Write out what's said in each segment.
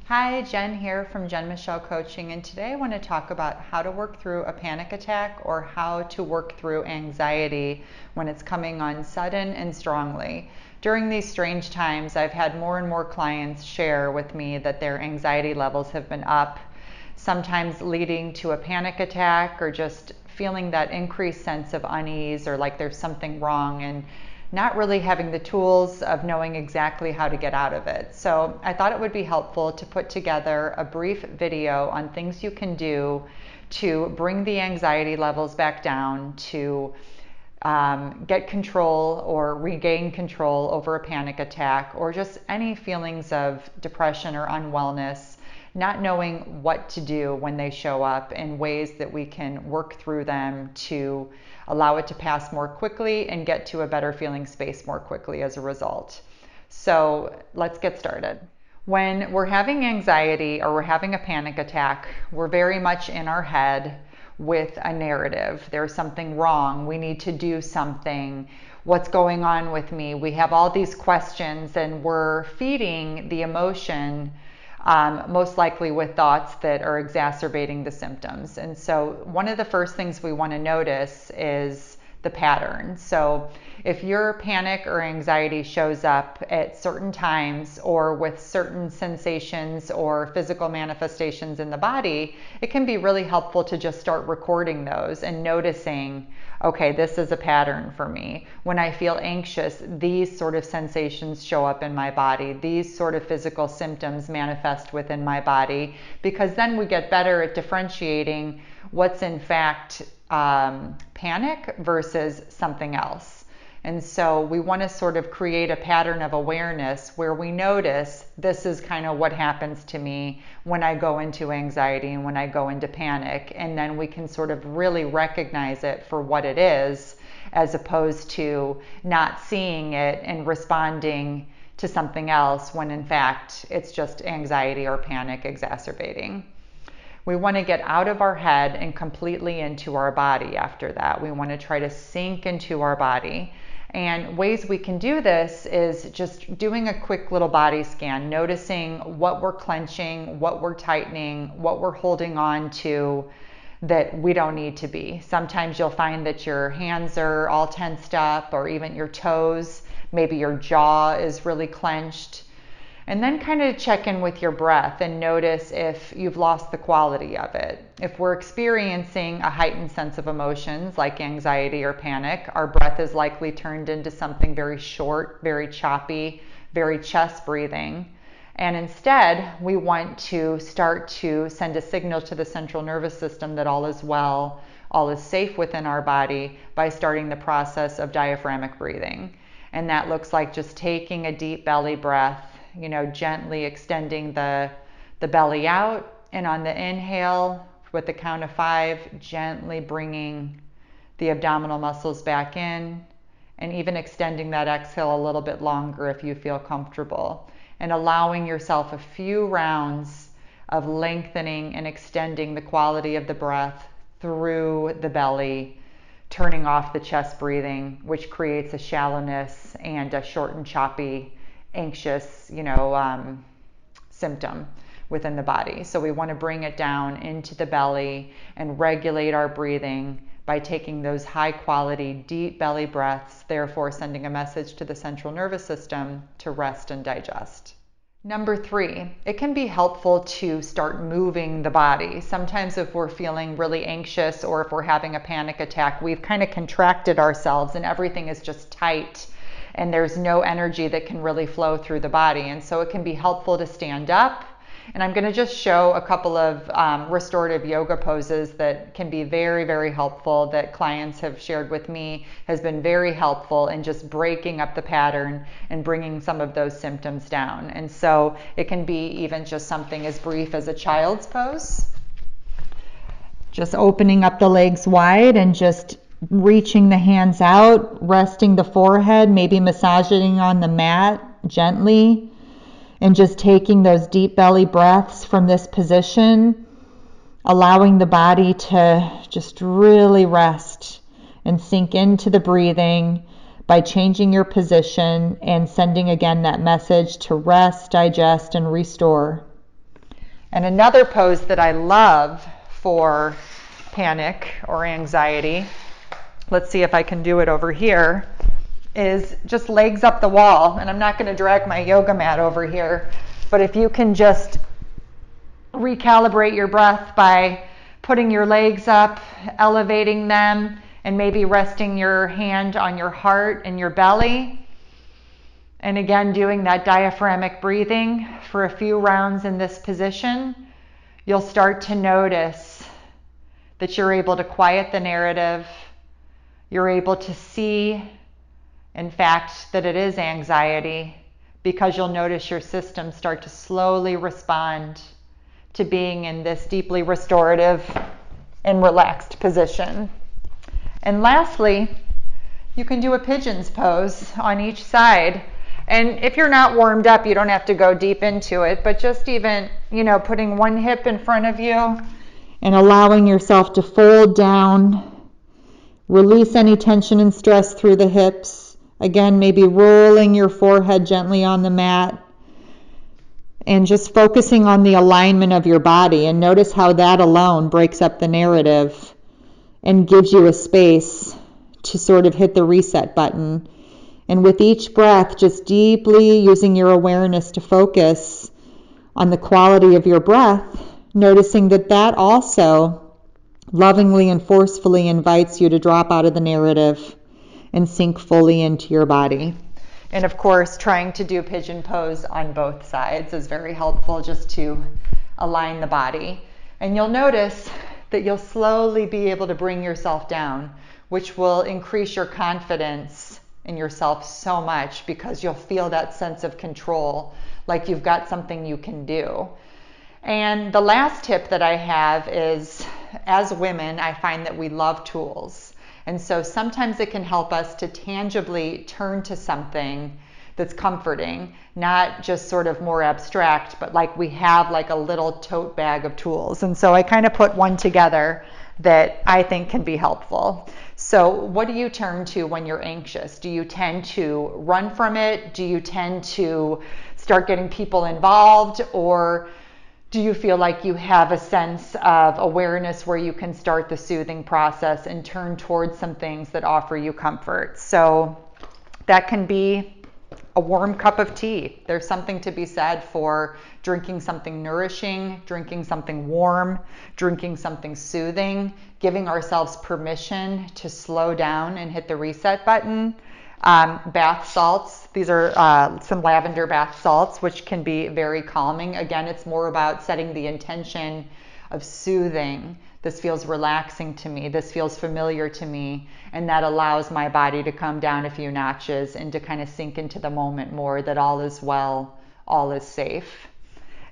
Hi, Jen here from Jen Michelle Coaching, and today I want to talk about how to work through a panic attack or how to work through anxiety when it's coming on sudden and strongly. During these strange times, I've had more and more clients share with me that their anxiety levels have been up, sometimes leading to a panic attack or just feeling that increased sense of unease or like there's something wrong, and not really having the tools of knowing exactly how to get out of it. So I thought it would be helpful to put together a brief video on things you can do to bring the anxiety levels back down, to get control or regain control over a panic attack, or just any feelings of depression or unwellness, not knowing what to do when they show up, and ways that we can work through them to allow it to pass more quickly and get to a better feeling space more quickly as a result. So let's get started. When we're having anxiety or we're having a panic attack, we're very much in our head with a narrative. There's something wrong. We need to do something. What's going on with me? We have all these questions, and we're feeding the emotion, most likely with thoughts that are exacerbating the symptoms. And so one of the first things we want to notice is the pattern. So if your panic or anxiety shows up at certain times or with certain sensations or physical manifestations in the body, it can be really helpful to just start recording those and noticing, okay, this is a pattern for me. When I feel anxious, these sort of sensations show up in my body. These sort of physical symptoms manifest within my body, because then we get better at differentiating what's in fact panic versus something else. And so we want to sort of create a pattern of awareness where we notice this is kind of what happens to me when I go into anxiety and when I go into panic. And then we can sort of really recognize it for what it is, as opposed to not seeing it and responding to something else when in fact it's just anxiety or panic exacerbating. We want to get out of our head and completely into our body after that. We want to try to sink into our body. And ways we can do this is just doing a quick little body scan, noticing what we're clenching, what we're tightening, what we're holding on to that we don't need to be. Sometimes you'll find that your hands are all tensed up, or even your toes. Maybe your jaw is really clenched. And then kind of check in with your breath and notice if you've lost the quality of it. If we're experiencing a heightened sense of emotions like anxiety or panic, our breath is likely turned into something very short, very choppy, very chest breathing. And instead, we want to start to send a signal to the central nervous system that all is well, all is safe within our body, by starting the process of diaphragmatic breathing. And that looks like just taking a deep belly breath, gently extending the belly out, and on the inhale, with the count of 5, gently bringing the abdominal muscles back in, and even extending that exhale a little bit longer if you feel comfortable, and allowing yourself a few rounds of lengthening and extending the quality of the breath through the belly, turning off the chest breathing, which creates a shallowness and a short and choppy, anxious, symptom within the body. So we want to bring it down into the belly and regulate our breathing by taking those high quality, deep belly breaths, therefore sending a message to the central nervous system to rest and digest. Number 3, it can be helpful to start moving the body. Sometimes if we're feeling really anxious or if we're having a panic attack, we've kind of contracted ourselves and everything is just tight, and there's no energy that can really flow through the body. And so it can be helpful to stand up. And I'm going to just show a couple of restorative yoga poses that can be very, very helpful, that clients have shared with me has been very helpful in just breaking up the pattern and bringing some of those symptoms down. And so it can be even just something as brief as a child's pose. Just opening up the legs wide and just reaching the hands out, resting the forehead, maybe massaging on the mat gently, and just taking those deep belly breaths from this position, allowing the body to just really rest and sink into the breathing by changing your position and sending again that message to rest, digest, and restore. And another pose that I love for panic or anxiety, let's see if I can do it over here, is just legs up the wall. And I'm not going to drag my yoga mat over here, but if you can just recalibrate your breath by putting your legs up, elevating them, and maybe resting your hand on your heart and your belly. And again, doing that diaphragmic breathing for a few rounds in this position, you'll start to notice that you're able to quiet the narrative. You're able to see, in fact, that it is anxiety, because you'll notice your system start to slowly respond to being in this deeply restorative and relaxed position. And lastly, you can do a pigeon's pose on each side. And if you're not warmed up, you don't have to go deep into it, but just even, putting one hip in front of you and allowing yourself to fold down, release any tension and stress through the hips. Again, maybe rolling your forehead gently on the mat and just focusing on the alignment of your body. And notice how that alone breaks up the narrative and gives you a space to sort of hit the reset button. And with each breath, just deeply using your awareness to focus on the quality of your breath, noticing that also lovingly and forcefully invites you to drop out of the narrative and sink fully into your body. And of course, trying to do pigeon pose on both sides is very helpful, just to align the body. And you'll notice that you'll slowly be able to bring yourself down, which will increase your confidence in yourself so much, because you'll feel that sense of control, like you've got something you can do. And the last tip that I have is, as women, I find that we love tools. And so sometimes it can help us to tangibly turn to something that's comforting, not just sort of more abstract, but like we have like a little tote bag of tools. And so I kind of put one together that I think can be helpful. So what do you turn to when you're anxious? Do you tend to run from it? Do you tend to start getting people involved? Or do you feel like you have a sense of awareness where you can start the soothing process and turn towards some things that offer you comfort? So that can be a warm cup of tea. There's something to be said for drinking something nourishing, drinking something warm, drinking something soothing, giving ourselves permission to slow down and hit the reset button. Bath salts. These are some lavender bath salts, which can be very calming. Again, it's more about setting the intention of soothing. This feels relaxing to me. This feels familiar to me. And that allows my body to come down a few notches and to kind of sink into the moment more, that all is well, all is safe.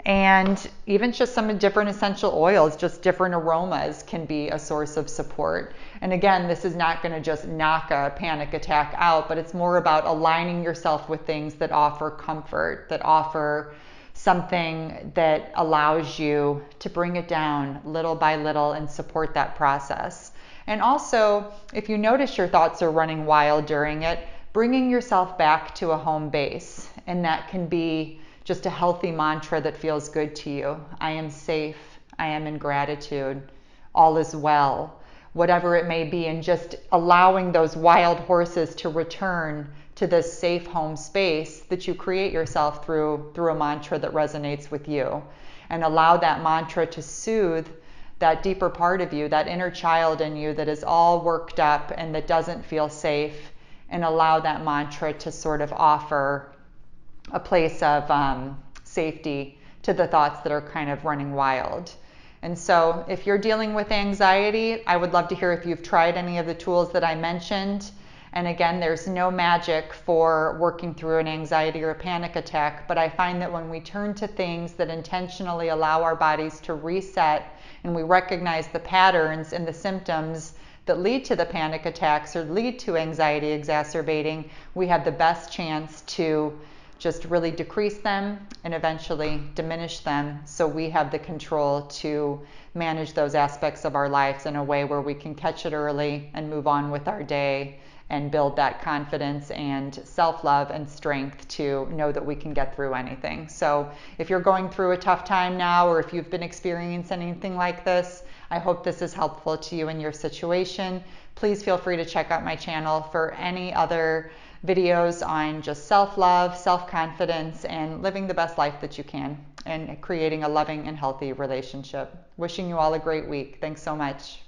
And even just some different essential oils, just different aromas, can be a source of support. And again, this is not going to just knock a panic attack out, but it's more about aligning yourself with things that offer comfort, that offer something that allows you to bring it down little by little and support that process. And also, if you notice your thoughts are running wild during it, bringing yourself back to a home base. And that can be just a healthy mantra that feels good to you. I am safe. I am in gratitude. All is well. Whatever it may be, and just allowing those wild horses to return to this safe home space that you create yourself through a mantra that resonates with you. And allow that mantra to soothe that deeper part of you, that inner child in you that is all worked up and that doesn't feel safe, and allow that mantra to sort of offer a place of safety to the thoughts that are kind of running wild. And so if you're dealing with anxiety, I would love to hear if you've tried any of the tools that I mentioned. And again, there's no magic for working through an anxiety or a panic attack, but I find that when we turn to things that intentionally allow our bodies to reset, and we recognize the patterns and the symptoms that lead to the panic attacks or lead to anxiety exacerbating, we have the best chance to just really decrease them and eventually diminish them, so we have the control to manage those aspects of our lives in a way where we can catch it early and move on with our day and build that confidence and self-love and strength to know that we can get through anything. So if you're going through a tough time now, or if you've been experiencing anything like this, I hope this is helpful to you in your situation. Please feel free to check out my channel for any other videos on just self-love, self-confidence, and living the best life that you can, and creating a loving and healthy relationship. Wishing you all a great week. Thanks so much.